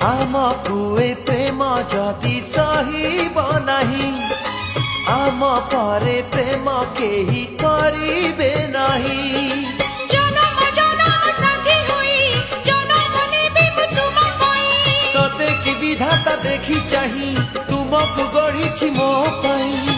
आमकु ए प्रेम जदि सहिब नाही आम परे प्रेम केही करिबे नाही। जनम जनम साथी होई जनम नेबी मु तुम कोई तते कि विधाता देखी चाही तुमकु गढ़ी छी मो पाई।